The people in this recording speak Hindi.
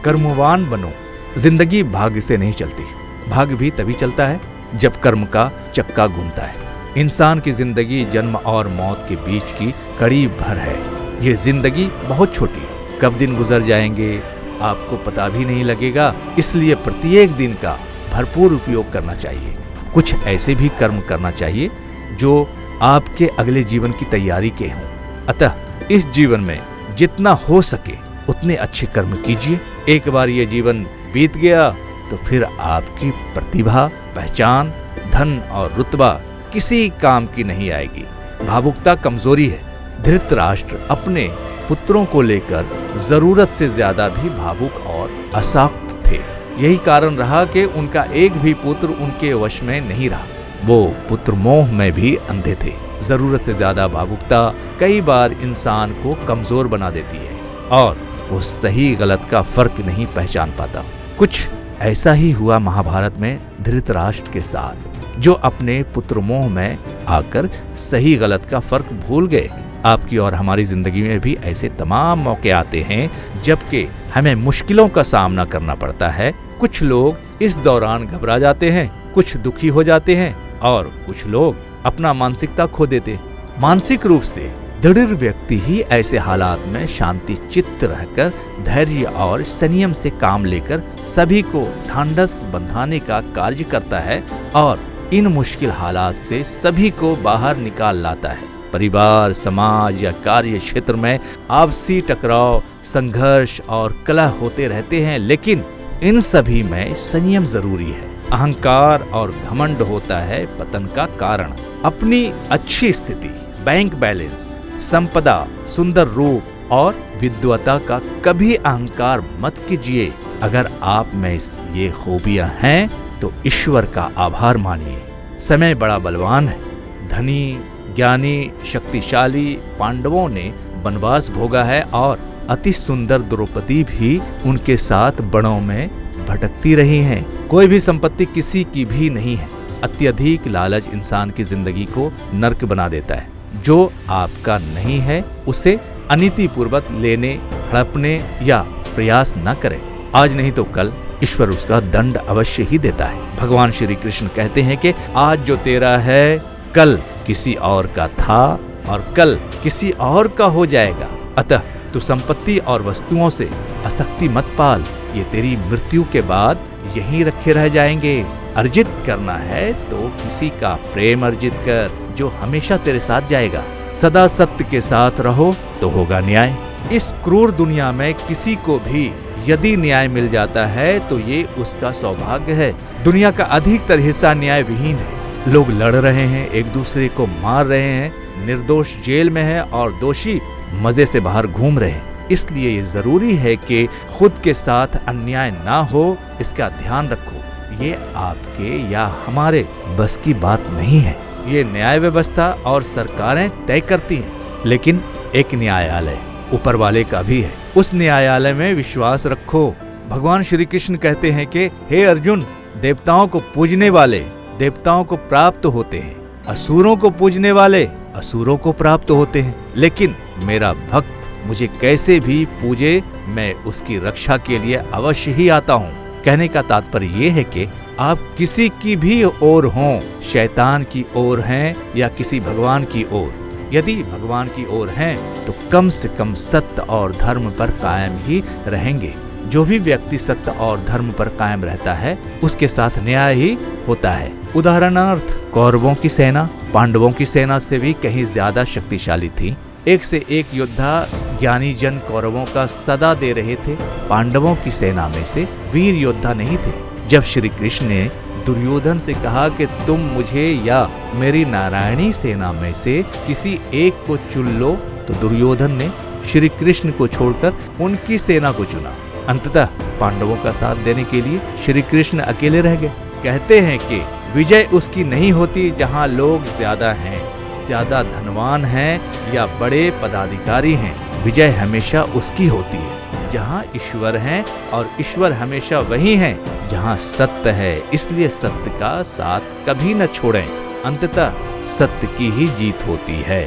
कर्मवान बनो। जिंदगी भाग्य से नहीं चलती, भाग्य भी तभी चलता है जब कर्म का चक्का घूमता है। इंसान की जिंदगी जन्म और मौत के बीच की कड़ी भर है। ये जिंदगी बहुत छोटी है, कब दिन गुजर जाएंगे आपको पता भी नहीं लगेगा। इसलिए प्रत्येक दिन का भरपूर उपयोग करना चाहिए। कुछ ऐसे भी कर्म करना चाहिए जो आपके अगले जीवन की तैयारी के हों। अतः इस जीवन में जितना हो सके उतने अच्छे कर्म कीजिए। एक बार ये जीवन बीत गया तो फिर आपकी प्रतिभा, पहचान, धन और रुतबा किसी काम की नहीं आएगी। भावुकता कमजोरी है। धृतराष्ट्र अपने पुत्रों को लेकर जरूरत से ज्यादा भी भावुक और अशक्त थे। यही कारण रहा कि उनका एक भी पुत्र उनके वश में नहीं रहा। वो पुत्र मोह में भी अंधे थे। जरूरत से ज्यादा भावुकता कई बार इंसान को कमजोर बना देती है और वो सही गलत का फर्क नहीं पहचान पाता। कुछ ऐसा ही हुआ महाभारत में धृतराष्ट्र के साथ, जो अपने पुत्र मोह में आकर सही गलत का फर्क भूल गए। आपकी और हमारी जिंदगी में भी ऐसे तमाम मौके आते हैं जबकि हमें मुश्किलों का सामना करना पड़ता है। कुछ लोग इस दौरान घबरा जाते हैं, कुछ दुखी हो जाते हैं और कुछ लोग अपना मानसिकता खो देते हैं। मानसिक रूप से दृढ़ व्यक्ति ही ऐसे हालात में शांति चित्त रहकर धैर्य और संयम से काम लेकर सभी को ढांढस बंधाने का कार्य करता है और इन मुश्किल हालात से सभी को बाहर निकाल लाता है। परिवार, समाज या कार्य क्षेत्र में आपसी टकराव, संघर्ष और कलह होते रहते हैं, लेकिन इन सभी में संयम जरूरी है। अहंकार और घमंड होता है पतन का कारण। अपनी अच्छी स्थिति, बैंक बैलेंस, संपदा, सुंदर रूप और विद्वता का कभी अहंकार मत कीजिए। अगर आप में ये खूबियां हैं तो ईश्वर का आभार मानिए। समय बड़ा बलवान है। धनी, ज्ञानी, शक्तिशाली पांडवों ने वनवास भोगा है और अति सुंदर द्रौपदी भी उनके साथ बणों में भटकती रही हैं। कोई भी संपत्ति किसी की भी नहीं है। अत्यधिक लालच इंसान की जिंदगी को नर्क बना देता है। जो आपका नहीं है उसे अनीतिपूर्वक लेने, हड़पने या प्रयास न करें। आज नहीं तो कल ईश्वर उसका दंड अवश्य ही देता है। भगवान श्री कृष्ण कहते हैं कि आज जो तेरा है कल किसी और का था और कल किसी और का हो जाएगा। अतः तू संपत्ति और वस्तुओं से आसक्ति मत पाल, ये तेरी मृत्यु के बाद यहीं रखे रह जाएंगे। अर्जित करना है तो किसी का प्रेम अर्जित कर जो हमेशा तेरे साथ जाएगा। सदा सत्य के साथ रहो तो होगा न्याय। इस क्रूर दुनिया में किसी को भी यदि न्याय मिल जाता है तो ये उसका सौभाग्य है। दुनिया का अधिकतर हिस्सा न्याय विहीन है। लोग लड़ रहे हैं, एक दूसरे को मार रहे हैं, निर्दोष जेल में है और दोषी मजे से बाहर घूम रहे हैं। इसलिए ये जरूरी है कि खुद के साथ अन्याय ना हो, इसका ध्यान रखो। ये आपके या हमारे बस की बात नहीं है। ये न्याय व्यवस्था और सरकारें तय करती हैं, लेकिन एक न्यायालय ऊपर वाले का भी है। उस न्यायालय में विश्वास रखो। भगवान श्री कृष्ण कहते हैं कि हे अर्जुन, देवताओं को पूजने वाले देवताओं को प्राप्त होते हैं, असुरों को पूजने वाले असुरों को प्राप्त होते हैं, लेकिन मेरा भक्त मुझे कैसे भी पूजे मैं उसकी रक्षा के लिए अवश्य ही आता हूँ। कहने का तात्पर्य ये है कि आप किसी की भी ओर हों, शैतान की ओर हैं या किसी भगवान की ओर। यदि भगवान की ओर हैं तो कम से कम सत्य और धर्म पर कायम ही रहेंगे। जो भी व्यक्ति सत्य और धर्म पर कायम रहता है उसके साथ न्याय ही होता है। उदाहरणार्थ कौरवों की सेना पांडवों की सेना से भी कहीं ज्यादा शक्तिशाली थी। एक से एक योद्धा ज्ञानी जन कौरवों का सदा दे रहे थे। पांडवों की सेना में से वीर योद्धा नहीं थे। जब श्री कृष्ण ने दुर्योधन से कहा कि तुम मुझे या मेरी नारायणी सेना में से किसी एक को चुन लो, तो दुर्योधन ने श्री कृष्ण को छोड़कर उनकी सेना को चुना। अंततः पांडवों का साथ देने के लिए श्री कृष्ण अकेले रह गए। कहते हैं कि विजय उसकी नहीं होती जहां लोग ज्यादा हैं, ज्यादा धनवान हैं या बड़े पदाधिकारी हैं। विजय हमेशा उसकी होती है जहां ईश्वर हैं, और ईश्वर हमेशा वही हैं जहां सत्य है। इसलिए सत्य का साथ कभी न छोड़ें। अंततः सत्य की ही जीत होती है।